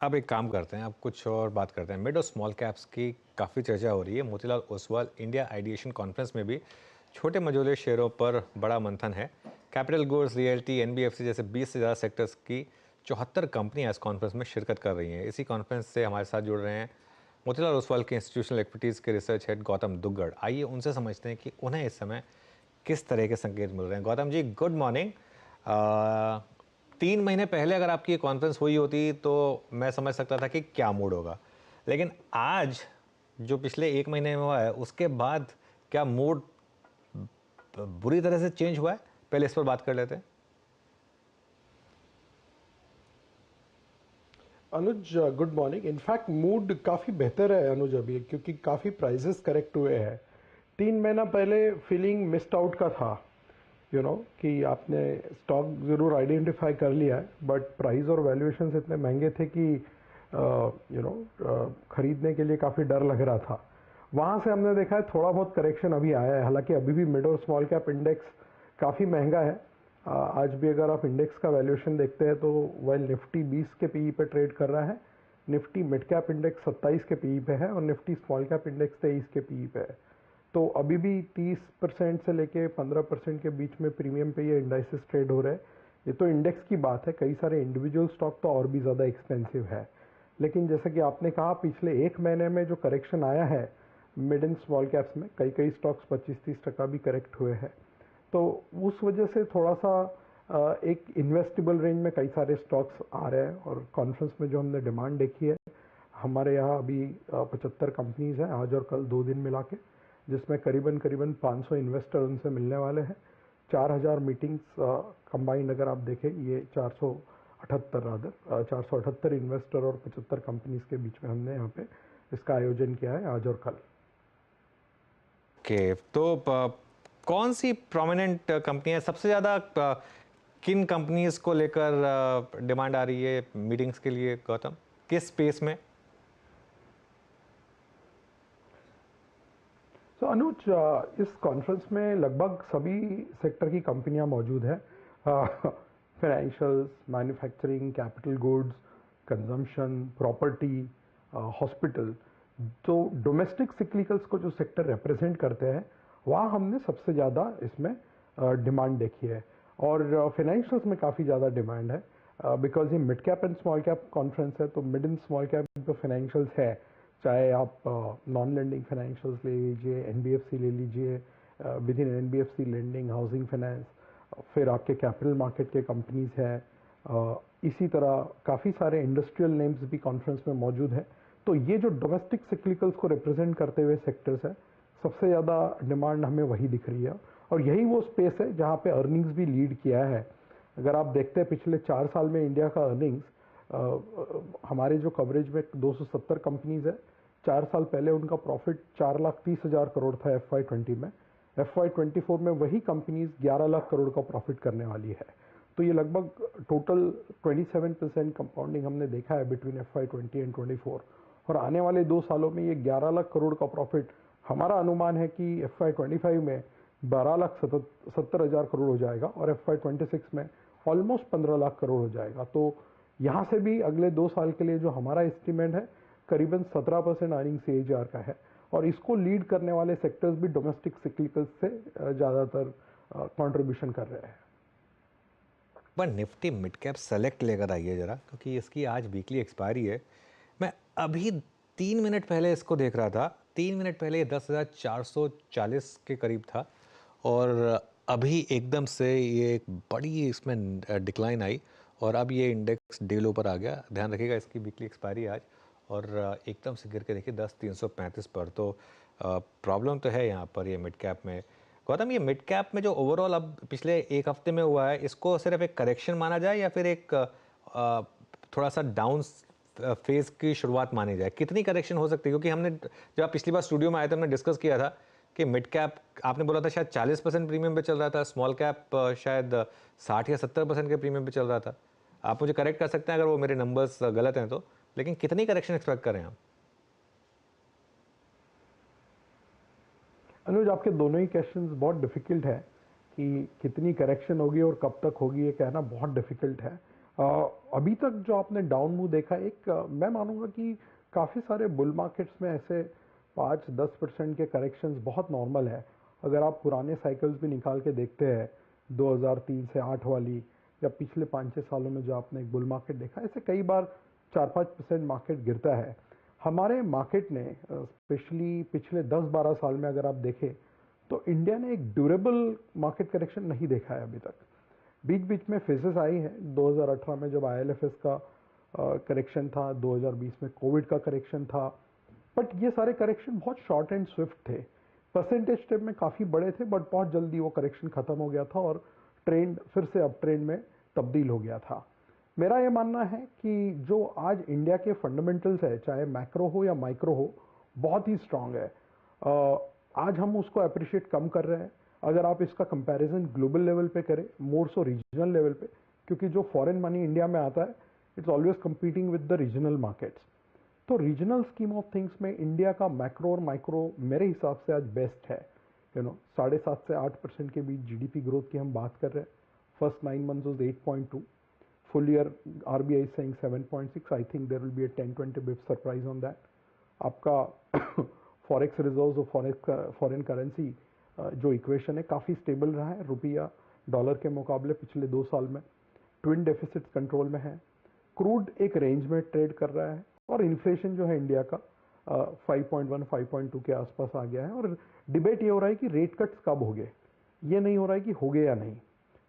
अब एक काम करते हैं, अब कुछ और बात करते हैं। मिड और स्मॉल कैप्स की काफ़ी चर्चा हो रही है। Motilal Oswal India ideation conference में भी छोटे मझोले शेयरों पर बड़ा मंथन है। कैपिटल गुड्स, रियल्टी, एनबीएफसी जैसे 20 से ज़्यादा सेक्टर्स की 74 कंपनियां इस कॉन्फ्रेंस में शिरकत कर रही हैं। इसी कॉन्फ्रेंस से हमारे साथ जुड़ रहे हैं मोतीलाल ओसवाल के इंस्टीट्यूशनल एक्टिविटीज़ के रिसर्च हेड गौतम दुग्गड़। आइए उनसे समझते हैं कि उन्हें इस समय किस तरह के संकेत मिल रहे हैं। Gautam ji, good morning. 3 महीने पहले अगर आपकी ये कॉन्फ्रेंस हुई होती तो मैं समझ सकता था कि क्या मूड होगा, लेकिन आज जो पिछले 1 महीने में हुआ है उसके बाद क्या मूड बुरी तरह से चेंज हुआ है? पहले इस पर बात कर लेते हैं। अनुज, गुड मॉर्निंग। इनफैक्ट मूड काफ़ी बेहतर है अनुज अभी, क्योंकि काफ़ी प्राइसेस करेक्ट हुए हैं। 3 महीना पहले फीलिंग मिस्ड आउट का था, कि आपने स्टॉक ज़रूर आइडेंटिफाई कर लिया है, बट प्राइस और वैल्यूएशंस इतने महंगे थे कि खरीदने के लिए काफ़ी डर लग रहा था। वहाँ से हमने देखा है थोड़ा बहुत करेक्शन अभी आया है। हालांकि अभी भी मिड और स्मॉल कैप इंडेक्स काफ़ी महंगा है। आज भी अगर आप इंडेक्स का वैल्यूएशन देखते हैं तो वाइल निफ्टी 20 के पीई पे ट्रेड कर रहा है, निफ्टी मिड कैप इंडेक्स 27 के पीई पे है और निफ्टी स्मॉल कैप इंडेक्स 23 के पीई पे है। तो अभी भी 30% से लेके 15% के बीच में प्रीमियम पे ये इंडाइसेस ट्रेड हो रहे हैं। ये तो इंडेक्स की बात है, कई सारे इंडिविजुअल स्टॉक तो और भी ज़्यादा एक्सपेंसिव है। लेकिन जैसे कि आपने कहा, पिछले 1 महीने में जो करेक्शन आया है मिड एंड स्मॉल कैप्स में, कई कई स्टॉक्स 25-30% भी करेक्ट हुए हैं। तो उस वजह से थोड़ा सा एक इन्वेस्टेबल रेंज में कई सारे स्टॉक्स आ रहे हैं। और कॉन्फ्रेंस में जो हमने डिमांड देखी है, हमारे यहाँ अभी 75 कंपनीज हैं आज और कल 2 दिन मिला के, जिसमें करीबन करीबन 500 इन्वेस्टर उनसे मिलने वाले हैं। 4000 मीटिंग्स कंबाइंड अगर आप देखें, ये 478 इन्वेस्टर और 75 कंपनीज के बीच में हमने यहाँ पे इसका आयोजन किया है आज और कल। ओके, तो कौन सी प्रोमिनेंट कंपनियां सबसे ज़्यादा, किन कंपनीज को लेकर डिमांड आ रही है मीटिंग्स के लिए गौतम, किस स्पेस में? तो अनुज, इस कॉन्फ्रेंस में लगभग सभी सेक्टर की कंपनियां मौजूद हैं। Financials, manufacturing, capital goods, consumption, property, hospital. तो डोमेस्टिक सिक्लिकल्स को जो सेक्टर रिप्रेजेंट करते हैं, वहाँ हमने सबसे ज़्यादा इसमें डिमांड देखी है। और फाइनेंशियल्स में काफ़ी ज़्यादा डिमांड है, बिकॉज ये mid cap and small cap conference है। तो मिड एंड स्मॉल कैप जो फाइनेंशियल्स है, चाहे आप नॉन लेंडिंग फाइनेंशियल्स ले लीजिए, एनबीएफसी ले लीजिए, with in NBFC lending, housing finance, फिर आपके कैपिटल मार्केट के कंपनीज हैं। इसी तरह काफ़ी सारे इंडस्ट्रियल नेम्स भी कॉन्फ्रेंस में मौजूद है। तो ये जो डोमेस्टिक सिक्लिकल्स को रिप्रेजेंट करते हुए सेक्टर्स है, सबसे ज़्यादा डिमांड हमें वही दिख रही है। और यही वो स्पेस है जहाँ पे अर्निंग्स भी लीड किया है। अगर आप देखते हैं पिछले 4 साल में इंडिया का अर्निंग्स, हमारे जो कवरेज में 270 कंपनीज है, 4 साल पहले उनका प्रॉफिट 4,30,000 करोड़ था FY20 में। FY24 में वही कंपनीज 11 लाख करोड़ का प्रॉफिट करने वाली है। तो ये लगभग टोटल 27% कंपाउंडिंग हमने देखा है बिटवीन FY20 एंड 24। और आने वाले 2 सालों में ये 11 लाख करोड़ का प्रॉफिट, हमारा अनुमान है कि FY25 में 12,70,000 करोड़ हो जाएगा और FY26 में ऑलमोस्ट 15 लाख करोड़ हो जाएगा। तो यहाँ से भी अगले 2 साल के लिए जो हमारा एस्टिमेट है, करीबन 17% अर्निंग CAGR का है। और इसको लीड करने वाले सेक्टर्स भी डोमेस्टिक सिक्लिकल्स से ज़्यादातर कंट्रीब्यूशन कर रहे हैं। पर निफ्टी मिड कैप सेलेक्ट लेकर आइए ज़रा, क्योंकि इसकी आज वीकली एक्सपायरी है। मैं अभी 3 मिनट पहले इसको देख रहा था। 3 मिनट पहले ये 10,440 के करीब था और अभी एकदम से ये एक बड़ी इसमें डिक्लाइन आई और अब ये इंडेक्स डे लो पर आ गया। ध्यान रखिएगा, इसकी वीकली एक्सपायरी आज, और एकदम से गिर के देखिए 10,335 पर। तो प्रॉब्लम तो है यहाँ पर ये मिड कैप में। गौतम, ये मिड कैप में जो ओवरऑल अब पिछले एक हफ्ते में हुआ है, इसको सिर्फ एक करेक्शन माना जाए या फिर एक थोड़ा सा डाउन फेज की शुरुआत मानी जाए? कितनी करेक्शन हो सकती है? क्योंकि हमने जब आप पिछली बार स्टूडियो में आए थे, हमने डिस्कस किया था कि मिड कैप आपने बोला था शायद 40% प्रीमियम पे चल रहा था, स्मॉल कैप शायद 60 या 70% के प्रीमियम पे चल रहा था। आप मुझे करेक्ट कर सकते हैं अगर वो मेरे नंबर्स गलत हैं तो, लेकिन कितनी करेक्शन एक्सपेक्ट करें हम? अनुज, आपके दोनों ही क्वेश्चंस बहुत डिफिकल्ट है कि कितनी करेक्शन होगी और कब तक होगी, ये कहना बहुत डिफिकल्ट है। अभी तक जो आपने डाउन मूव देखा, मैं मानूंगा कि काफ़ी सारे बुल मार्केट्स में ऐसे 5-10% के करेक्शंस बहुत नॉर्मल है। अगर आप पुराने साइकिल्स भी निकाल के देखते हैं, 2003 से 8 वाली, या पिछले 5-6 सालों में जो आपने एक बुल मार्केट देखा, ऐसे कई बार 4-5% मार्केट गिरता है। हमारे मार्केट ने स्पेशली पिछले 10-12 साल में अगर आप देखें, तो इंडिया ने एक ड्यूरेबल मार्केट करेक्शन नहीं देखा है अभी तक। बीच बीच में फेजेस आई हैं, 2018 में जब IL&FS का करेक्शन था, 2020 में कोविड का करेक्शन था, बट ये सारे करेक्शन बहुत शॉर्ट एंड स्विफ्ट थे। परसेंटेज टेप में काफ़ी बड़े थे, बट बहुत जल्दी वो करेक्शन खत्म हो गया था और ट्रेंड फिर से अप ट्रेंड में तब्दील हो गया था। मेरा ये मानना है कि जो आज इंडिया के फंडामेंटल्स है, चाहे मैक्रो हो या माइक्रो हो, बहुत ही स्ट्रांग है। आज हम उसको अप्रिशिएट कम कर रहे हैं। अगर आप इसका कंपैरिजन ग्लोबल लेवल पे करें, मोर सो रीजनल लेवल पे, क्योंकि जो फॉरेन मनी इंडिया में आता है, it's always competing with the regional markets. तो रीजनल स्कीम ऑफ थिंग्स में इंडिया का मैक्रो और माइक्रो मेरे हिसाब से आज बेस्ट है। 7.5 से 8% के बीच GDP ग्रोथ की हम बात कर रहे हैं। First 9 months was 8.2, full year RBI is saying 7.6. I think there will be a 10-20 bps surprise on that. आपका फॉरेक्स रिजर्व्स और फॉरेन करेंसी जो इक्वेशन है काफ़ी स्टेबल रहा है रुपया डॉलर के मुकाबले पिछले 2 साल में। ट्विन डेफिसिट कंट्रोल में है। क्रूड एक रेंज में ट्रेड कर रहा है और इन्फ्लेशन जो है इंडिया का 5.1-5.2 के आसपास आ गया है। और डिबेट ये हो रहा है कि रेट कट्स कब हो गए, ये नहीं हो रहा है कि हो गए या नहीं,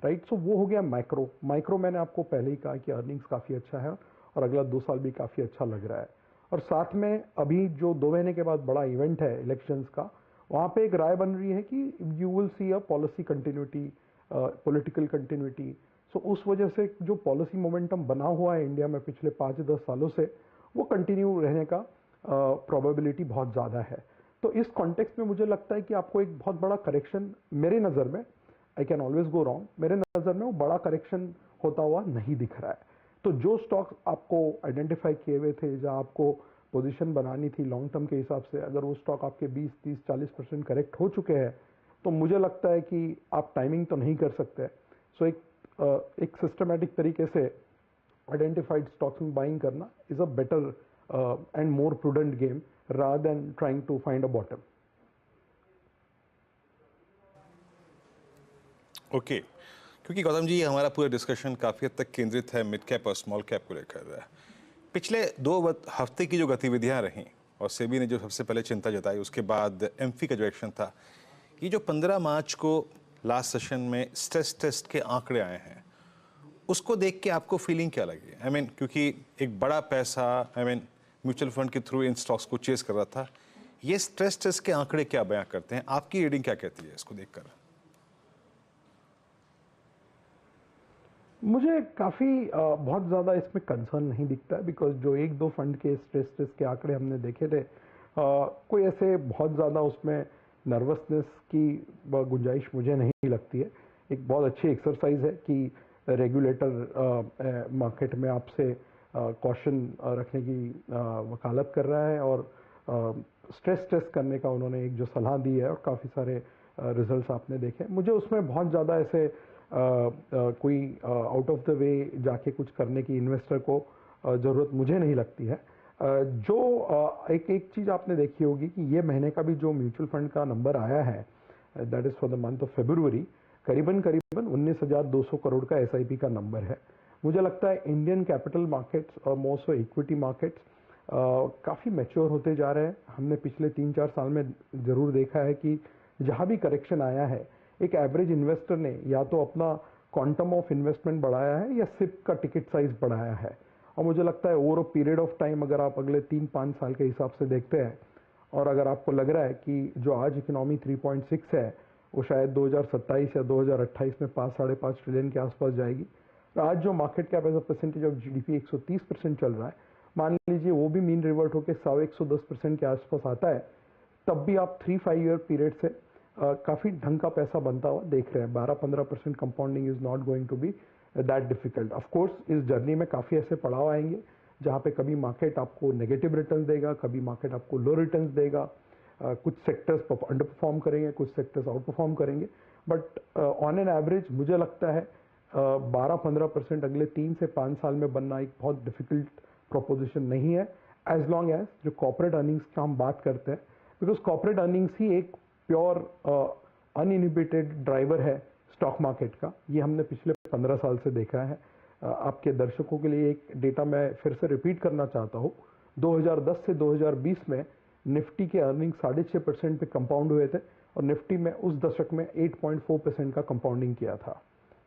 राइट। सो वो हो गया माइक्रो मैंने आपको पहले ही कहा कि अर्निंग्स काफ़ी अच्छा है और अगला 2 साल भी काफ़ी अच्छा लग रहा है। और साथ में अभी जो 2 महीने के बाद बड़ा इवेंट है इलेक्शंस का, वहाँ पे एक राय बन रही है कि you will see a policy continuity, political continuity. So उस वजह से जो पॉलिसी मोमेंटम बना हुआ है इंडिया में पिछले 5-10 सालों से, वो कंटिन्यू रहने का प्रोबेबिलिटी बहुत ज़्यादा है। तो इस कॉन्टेक्स्ट में मुझे लगता है कि आपको एक बहुत बड़ा करेक्शन, मेरे नज़र में, I can always go wrong, मेरे नज़र में वो बड़ा करेक्शन होता हुआ नहीं दिख रहा है। तो जो स्टॉक्स आपको आइडेंटिफाई किए हुए थे, जहाँ आपको पोजीशन बनानी थी लॉन्ग टर्म के हिसाब से, अगर वो स्टॉक आपके 20-30-40% करेक्ट हो चुके हैं, तो मुझे लगता है कि आप टाइमिंग तो नहीं कर सकते। सो एक सिस्टमैटिक तरीके से आइडेंटिफाइड स्टॉक्स में बाइंग करना is a better and more prudent game rather than trying to find a bottom. Okay क्योंकि गौतम जी हमारा पूरा डिस्कशन काफ़ी हद तक केंद्रित है मिड कैप और स्मॉल कैप को लेकर। पिछले 2 हफ्ते की जो गतिविधियां रहीं और सेबी ने जो सबसे पहले चिंता जताई, उसके बाद एमफी का जो एक्शन था, ये जो 15 मार्च को लास्ट सेशन में स्ट्रेस टेस्ट के आंकड़े आए हैं, उसको देख के आपको फीलिंग क्या लगी? आई मीन क्योंकि एक बड़ा पैसा म्यूचुअल फंड के थ्रू इन स्टॉक्स को चेस कर रहा था, ये स्ट्रेस टेस्ट के आंकड़े क्या बयां करते हैं? आपकी रीडिंग क्या कहती है इसको देखकर? मुझे काफ़ी बहुत ज़्यादा इसमें कंसर्न नहीं दिखता है, बिकॉज जो 1-2 फंड के स्ट्रेस टेस्ट के आंकड़े हमने देखे थे, कोई ऐसे बहुत ज़्यादा उसमें नर्वसनेस की गुंजाइश मुझे नहीं लगती है। एक बहुत अच्छी एक्सरसाइज है कि रेगुलेटर मार्केट में आपसे कॉशन रखने की वकालत कर रहा है और स्ट्रेस टेस्ट करने का उन्होंने एक जो सलाह दी है और काफ़ी सारे रिजल्ट्स आपने देखे। मुझे उसमें बहुत ज़्यादा ऐसे कोई आउट ऑफ द वे जाके कुछ करने की इन्वेस्टर को ज़रूरत मुझे नहीं लगती है। जो एक चीज़ आपने देखी होगी कि ये महीने का भी जो म्यूचुअल फंड का नंबर आया है, that is for the month of February, करीबन 19,200 करोड़ का SIP का नंबर है। मुझे लगता है इंडियन कैपिटल मार्केट्स और मोस्ट ऑफ इक्विटी मार्केट्स काफ़ी मैच्योर होते जा रहे हैं। हमने पिछले 3-4 साल में ज़रूर देखा है कि जहाँ भी करेक्शन आया है, एक एवरेज इन्वेस्टर ने या तो अपना क्वांटम ऑफ इन्वेस्टमेंट बढ़ाया है या सिप का टिकट साइज बढ़ाया है। और मुझे लगता है over a period of time, अगर आप अगले 3-5 साल के हिसाब से देखते हैं, और अगर आपको लग रहा है कि जो आज इकोनॉमी 3.6 है, वो शायद 2027 या 2028 में 5-5.5 ट्रिलियन के आसपास जाएगी। आज जो market cap as a percentage of GDP 130% चल रहा है, मान लीजिए वो भी मीन रिवर्ट होकर 110% के आसपास आता है, तब भी आप 3-5 ईयर पीरियड से काफ़ी ढंग का पैसा बनता हुआ देख रहे हैं। 12-15% compounding is not going to be that difficult. Of course इस जर्नी में काफ़ी ऐसे पड़ाव आएंगे जहाँ पे कभी मार्केट आपको नेगेटिव रिटर्न्स देगा, कभी मार्केट आपको लो रिटर्न्स देगा, कुछ सेक्टर्स अंडर परफॉर्म करेंगे, कुछ सेक्टर्स आउट परफॉर्म करेंगे, बट ऑन एन एवरेज मुझे लगता है 12-15% अगले 3 से 5 साल में बनना एक बहुत डिफिकल्ट प्रोपोजिशन नहीं है, एज लॉन्ग एज जो कॉर्पोरेट अर्निंग्स का हम बात करते हैं, बिकॉज कॉर्पोरेट अर्निंग्स ही एक प्योर अनइनिबिटेड ड्राइवर है स्टॉक मार्केट का। ये हमने पिछले 15 साल से देखा है। आपके दर्शकों के लिए एक डेटा मैं फिर से रिपीट करना चाहता हूँ। 2010 से 2020 में निफ्टी के अर्निंग 6.5% पे कंपाउंड हुए थे और निफ्टी में उस दशक में 8.4% का कंपाउंडिंग किया था,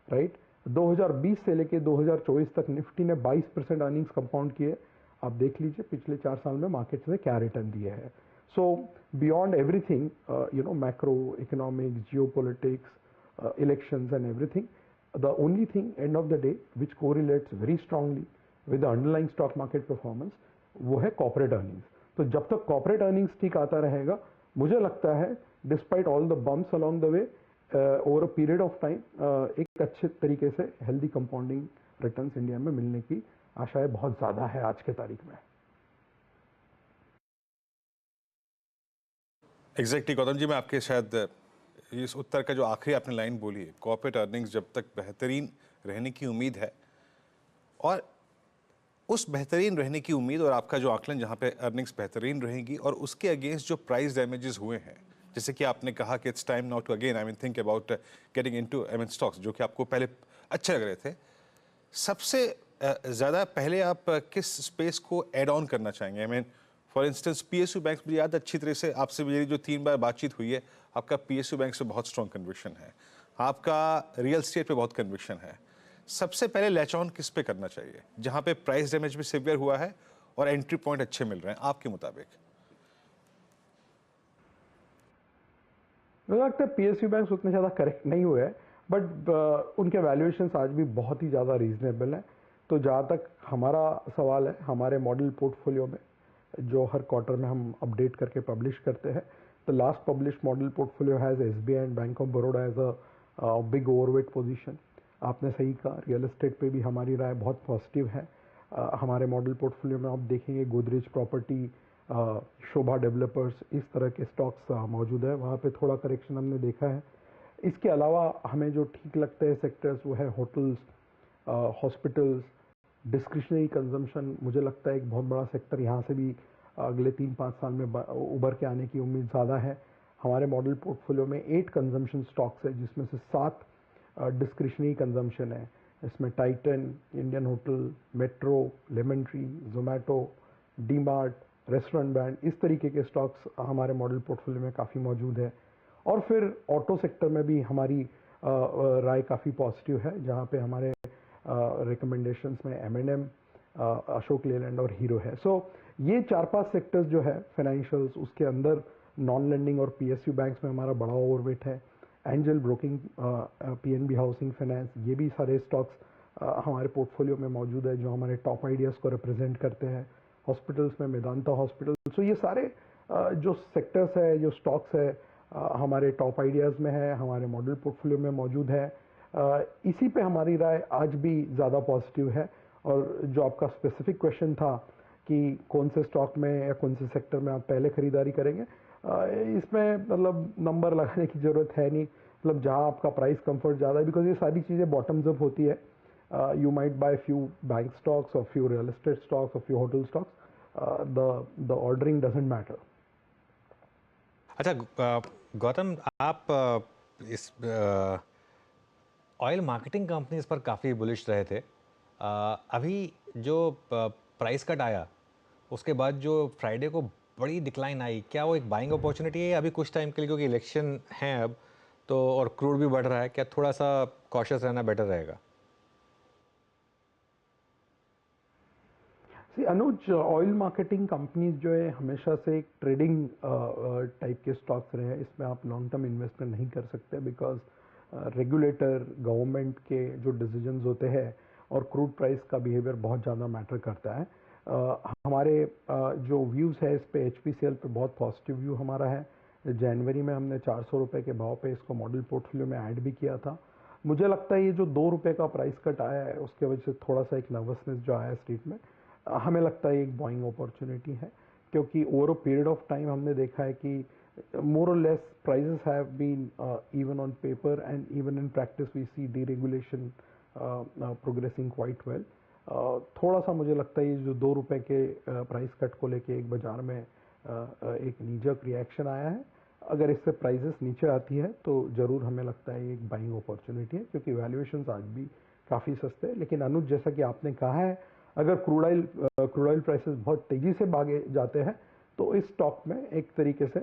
राइट। 2020 से लेके 2024 तक निफ्टी ने 22% अर्निंग्स कंपाउंड किए। आप देख लीजिए पिछले 4 साल में मार्केट ने क्या रिटर्न दिए हैं। सो beyond everything, macro economics, geopolitics, elections and everything, the only thing end of the day which correlates very strongly with the underlying stock market performance वो है corporate earnings। तो जब तक corporate earnings ठीक आता रहेगा, मुझे लगता है despite all the bumps along the way, over a period of time एक अच्छे तरीके से healthy compounding returns इंडिया में मिलने की आशाएं बहुत ज़्यादा है आज के तारीख में। एग्जैक्टली गौतम जी, मैं आपके शायद इस उत्तर का जो आखिरी आपने लाइन बोली है, कॉर्पोरेट अर्निंग्स जब तक बेहतरीन रहने की उम्मीद है, और उस बेहतरीन रहने की उम्मीद और आपका जो आकलन जहाँ पे अर्निंग्स बेहतरीन रहेगी और उसके अगेंस्ट जो प्राइस डैमेजेस हुए हैं, जैसे कि आपने कहा कि it's time now to again I mean think about getting into stocks जो कि आपको पहले अच्छे लग रहे थे, सबसे ज़्यादा पहले आप किस स्पेस को एड ऑन करना चाहेंगे? I mean for instance PSU bank, मुझे याद अच्छी तरह से आपसे मेरी जो 3 बार बातचीत हुई है, आपका पीएसयू बैंक से बहुत स्ट्रॉन्ग कन्विक्शन है, आपका रियल स्टेट पे बहुत कन्विक्शन है। सबसे पहले लैच ऑन किस पे करना चाहिए जहां पे प्राइस डैमेज भी सिवियर हुआ है और एंट्री पॉइंट अच्छे मिल रहे हैं आपके मुताबिक? मुझे लगता है पीएसयू बैंक उतने ज़्यादा करेक्ट नहीं हुए हैं, बट उनके वैल्यूएशंस आज भी बहुत ही ज़्यादा रीजनेबल हैं। तो जहाँ तक हमारा सवाल है, हमारे मॉडल पोर्टफोलियो में जो हर क्वार्टर में हम अपडेट करके पब्लिश करते हैं, the last publish model portfolio has SBI and bank of Baroda as a big overweight position. आपने सही कहा, रियल एस्टेट पे भी हमारी राय बहुत पॉजिटिव है। हमारे मॉडल पोर्टफोलियो में आप देखेंगे गोदरेज प्रॉपर्टी, शोभा डेवलपर्स, इस तरह के स्टॉक्स मौजूद है। वहाँ पे थोड़ा करेक्शन हमने देखा है। इसके अलावा हमें जो ठीक लगता है सेक्टर्स वो है होटल्स, हॉस्पिटल्स, डिस्क्रिशनरी कंजम्पशन। मुझे लगता है एक बहुत बड़ा सेक्टर यहाँ से भी अगले 3-5 साल में उभर के आने की उम्मीद ज़्यादा है। हमारे मॉडल पोर्टफोलियो में 8 कंजम्पशन स्टॉक्स है, जिसमें से 7 डिस्क्रिशनरी कंजम्पशन है। इसमें Titan, Indian hotel, metro, lemon tree, Zomato, DMart, restaurant brand, इस तरीके के स्टॉक्स हमारे मॉडल पोर्टफोलियो में काफ़ी मौजूद है। और फिर ऑटो सेक्टर में भी हमारी राय काफ़ी पॉजिटिव है, जहाँ पे हमारे रिकमेंडेशंस में M&M, अशोक लेलैंड और हीरो है। सो ये 4-5 सेक्टर्स जो है फाइनेंशियल्स, उसके अंदर नॉन लेंडिंग और पीएसयू बैंक्स में हमारा बड़ा ओवरवेट है। Angel broking, PNB housing finance, ये भी सारे स्टॉक्स हमारे पोर्टफोलियो में मौजूद है जो हमारे टॉप आइडियाज़ को रिप्रेजेंट करते हैं। हॉस्पिटल्स में मेदांता हॉस्पिटल। सो ये सारे जो सेक्टर्स है, जो स्टॉक्स है, हमारे टॉप आइडियाज़ में है, हमारे मॉडल पोर्टफोलियो में मौजूद है। इसी पे हमारी राय आज भी ज़्यादा पॉजिटिव है। और जो आपका स्पेसिफिक क्वेश्चन था कि कौन से स्टॉक में या कौन से सेक्टर में आप पहले खरीदारी करेंगे, इसमें मतलब नंबर लगाने की ज़रूरत है नहीं। मतलब जहाँ आपका प्राइस कंफर्ट ज़्यादा है, बिकॉज ये सारी चीज़ें बॉटम्स अप होती है। You might buy few bank stocks और फ्यू रियल एस्टेट स्टॉक्स और few hotel stocks. The ordering doesn't matter. अच्छा गौतम, आप इस ऑयल मार्केटिंग कंपनीज पर काफ़ी बुलिश रहे थे। अभी जो प्राइस कट आया उसके बाद जो फ्राइडे को बड़ी डिक्लाइन आई, क्या वो एक बाइंग अपॉर्चुनिटी है अभी कुछ टाइम के लिए, क्योंकि इलेक्शन है अब तो और क्रूड भी बढ़ रहा है, क्या थोड़ा सा कॉशियस रहना बेटर रहेगा? अनुज, ऑयल मार्केटिंग कंपनीज जो है हमेशा से एक ट्रेडिंग टाइप के स्टॉक्स रहे हैं। इसमें आप लॉन्ग टर्म इन्वेस्टमेंट नहीं कर सकते, बिकॉज रेगुलेटर, गवर्नमेंट के जो डिसीजंस होते हैं और क्रूड प्राइस का बिहेवियर बहुत ज़्यादा मैटर करता है। हमारे जो व्यूज़ है इस पे HPCL पे बहुत पॉजिटिव व्यू हमारा है। जनवरी में हमने 400 रुपये के भाव पे इसको मॉडल पोर्टफोलियो में ऐड भी किया था। मुझे लगता है ये जो 2 रुपये का प्राइस कट आया है उसके वजह से थोड़ा सा एक नर्वसनेस जो आया है स्ट्रीट में, हमें लगता है एक बाइंग अपॉर्चुनिटी है। क्योंकि over a period of time हमने देखा है कि more or less prices have been even on paper and even in practice we see deregulation progressing quite well. थोड़ा सा मुझे लगता है ये जो 2 रुपए के प्राइस कट को लेके एक बाजार में एक नीजक रिएक्शन आया है। अगर इससे प्राइसेस नीचे आती है तो ज़रूर हमें लगता है एक बाइंग अपॉर्चुनिटी है, क्योंकि वैल्यूएशंस आज भी काफ़ी सस्ते हैं। लेकिन अनुज, जैसा कि आपने कहा है, अगर क्रूड ऑयल प्राइसेस बहुत तेज़ी से भागे जाते हैं तो इस स्टॉक में एक तरीके से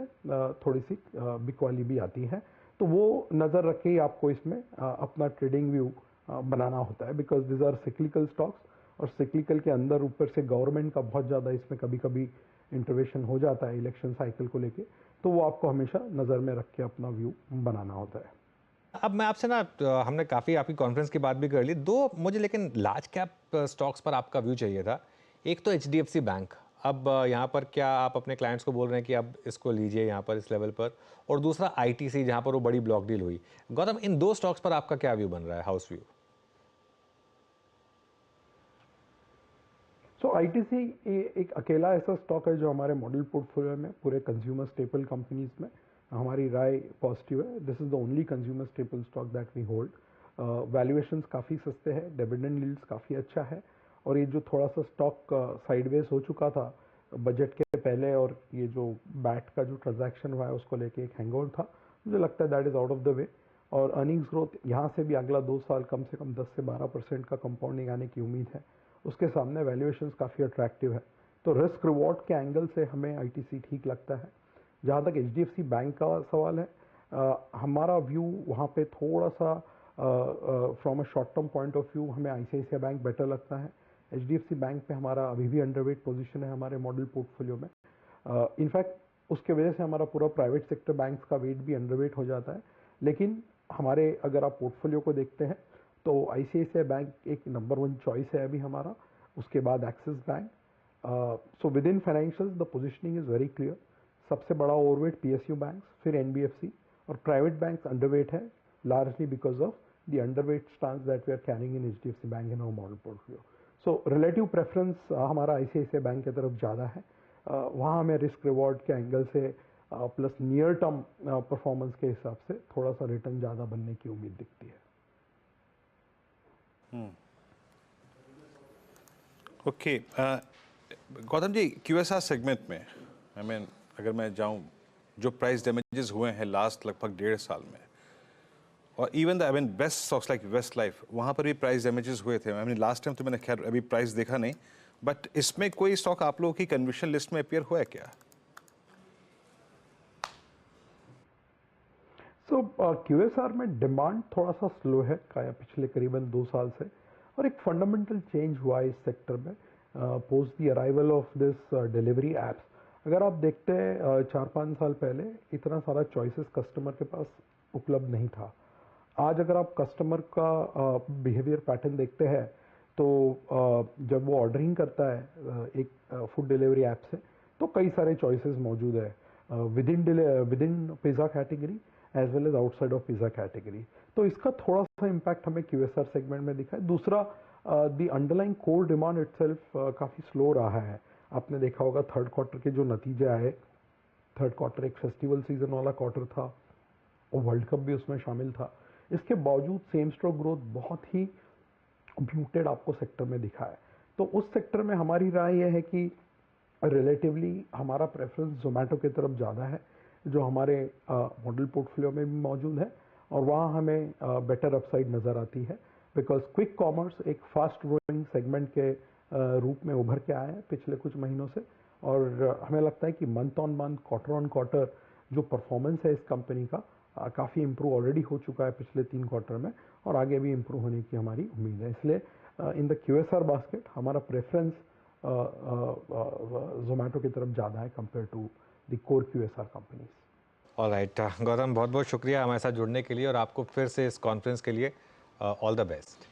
थोड़ी सी बिकवाली भी आती है। तो वो नज़र रख के ही आपको इसमें अपना ट्रेडिंग व्यू बनाना होता है, because this are cyclical stocks, और सिक्लिकल के अंदर ऊपर से गवर्नमेंट का बहुत ज़्यादा इसमें कभी कभी इंटरवेंशन हो जाता है इलेक्शन साइकिल को लेके, तो वो आपको हमेशा नज़र में रख के अपना व्यू बनाना होता है। अब मैं आपसे ना हमने काफ़ी आपकी कॉन्फ्रेंस की बात भी कर ली, दो मुझे लेकिन लार्ज कैप स्टॉक्स पर आपका व्यू चाहिए था। एक तो HDFC बैंक, अब यहाँ पर क्या आप अपने क्लाइंट्स को बोल रहे हैं कि अब इसको लीजिए यहाँ पर इस लेवल पर, और दूसरा ITC जहाँ पर वो बड़ी ब्लॉक डील हुई। गौतम, इन दो स्टॉक्स पर आपका क्या व्यू बन रहा है, हाउस व्यू? सो ITC एक अकेला ऐसा स्टॉक है जो हमारे मॉडल पोर्टफोलियो में पूरे कंज्यूमर स्टेपल कंपनीज में हमारी राय पॉजिटिव है। This is the only consumer staple stock that we hold. Valuations काफ़ी सस्ते हैं, डिविडेंड यील्ड्स काफ़ी अच्छा है, और ये जो थोड़ा सा स्टॉक साइडवेज हो चुका था बजट के पहले, और ये जो बैट का जो ट्रांजैक्शन हुआ है उसको लेके एक हैंगओवर था, मुझे लगता है that is out of the way. और अर्निंग्स ग्रोथ यहाँ से भी अगला 2 साल कम से कम 10 से 12% का कंपाउंडिंग आने की उम्मीद है। उसके सामने वैल्यूएशंस काफ़ी अट्रैक्टिव है, तो रिस्क रिवॉर्ड के एंगल से हमें ITC ठीक लगता है। जहाँ तक HDFC बैंक का सवाल है, हमारा व्यू वहाँ पे थोड़ा सा from a short term point of view हमें ICICI बैंक बेटर लगता है। HDFC बैंक पे हमारा अभी भी अंडरवेट पोजीशन है हमारे मॉडल पोर्टफोलियो में। इनफैक्ट उसके वजह से हमारा पूरा प्राइवेट सेक्टर बैंक्स का वेट भी अंडरवेट हो जाता है। लेकिन हमारे अगर आप पोर्टफोलियो को देखते हैं तो ICICI बैंक एक नंबर 1 चॉइस है अभी हमारा, उसके बाद Axis bank. So within financials the positioning is very clear. सबसे बड़ा ओवरवेट PSU बैंक्स, फिर NBFC, और प्राइवेट बैंक्स अंडरवेट है, largely because of the underweight stance that we are carrying in HDFC bank in our model portfolio. So relative preference हमारा ICICI bank की तरफ ज़्यादा है। वहाँ हमें रिस्क रिवॉर्ड के एंगल से प्लस नियर टर्म परफॉर्मेंस के हिसाब से थोड़ा सा रिटर्न ज़्यादा बनने की उम्मीद दिखती है। Okay Gautam ji, QSR segment में अगर मैं जाऊं, जो प्राइस डैमेजेस हुए हैं लास्ट लगभग 1.5 साल में, और even best stocks like Westlife, वहाँ पर भी प्राइस डैमेजेस हुए थे। लास्ट टाइम तो मैंने खैर अभी प्राइस देखा नहीं, बट इसमें कोई स्टॉक आप लोगों की कन्विक्शन लिस्ट में अपीयर हुआ है क्या? सो QSR में डिमांड थोड़ा सा स्लो है पिछले करीबन 2 साल से, और एक फंडामेंटल चेंज हुआ है इस सेक्टर में post the arrival of this delivery apps. अगर आप देखते हैं 4-5 साल पहले इतना सारा चॉइसेस कस्टमर के पास उपलब्ध नहीं था। आज अगर आप कस्टमर का बिहेवियर पैटर्न देखते हैं तो जब वो ऑर्डरिंग करता है एक फूड डिलीवरी ऐप से, तो कई सारे चॉइसेस मौजूद है within pizza category as well as outside of pizza category. तो इसका थोड़ा सा इम्पैक्ट हमें QSR सेगमेंट में दिखा है। दूसरा, the underlying core demand itself काफ़ी स्लो रहा है। आपने देखा होगा थर्ड क्वार्टर के जो नतीजे आए, थर्ड क्वार्टर एक फेस्टिवल सीजन वाला क्वार्टर था और वर्ल्ड कप भी उसमें शामिल था। इसके बावजूद सेम स्टॉक ग्रोथ बहुत ही म्यूटेड आपको सेक्टर में दिखा है। तो उस सेक्टर में हमारी राय यह है कि रिलेटिवली हमारा प्रेफरेंस जोमेटो की तरफ ज़्यादा है, जो हमारे मॉडल पोर्टफोलियो में भी मौजूद है, और वहाँ हमें बेटर अपसाइड नज़र आती है, बिकॉज क्विक कॉमर्स एक फास्ट ग्रोइंग सेगमेंट के रूप में उभर के आया है पिछले कुछ महीनों से, और हमें लगता है कि month on month, quarter on quarter जो परफॉर्मेंस है इस कंपनी का काफ़ी इम्प्रूव ऑलरेडी हो चुका है पिछले 3 क्वार्टर में, और आगे भी इम्प्रूव होने की हमारी उम्मीद है। इसलिए इन द QSR बास्केट हमारा प्रेफरेंस जोमेटो की तरफ ज़्यादा है compare to the core QSR companies. Alright Gautam, बहुत बहुत शुक्रिया हमारे साथ जुड़ने के लिए, और आपको फिर से इस कॉन्फ्रेंस के लिए ऑल द बेस्ट।